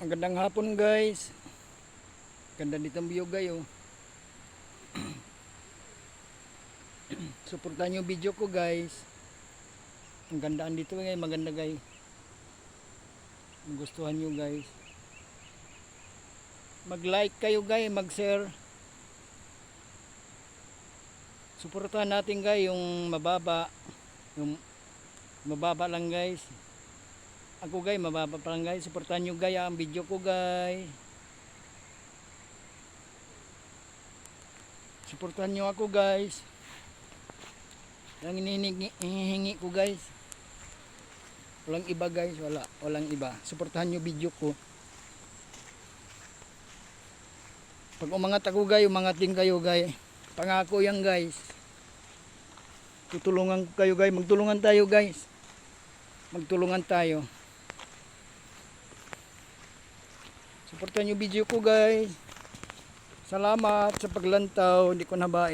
Ang gandang hapon guys. Ganda dito ang view guys oh. Suportahan yung video ko guys. Ang gandaan dito guys, maganda guys. Kung gustuhan nyo guys, mag-like kayo guys, mag-share. Suportahan natin guys yung mababa. Yung mababa lang guys. Ako guys, mababa pa lang guys. Suportahan nyo guys ang video ko guys. Suportahan nyo ako guys. Ang hinihingi ko guys. Walang iba guys, walang iba. Suportahan nyo video ko. Pag umangat ako guys, umangat din kayo guys. Pangako yan guys. Tutulungan ko kayo guys, magtulungan tayo guys. Magtulungan tayo. Suportahan nyo video ko guys. Salamat sa paglantaw, hindi ko nabain.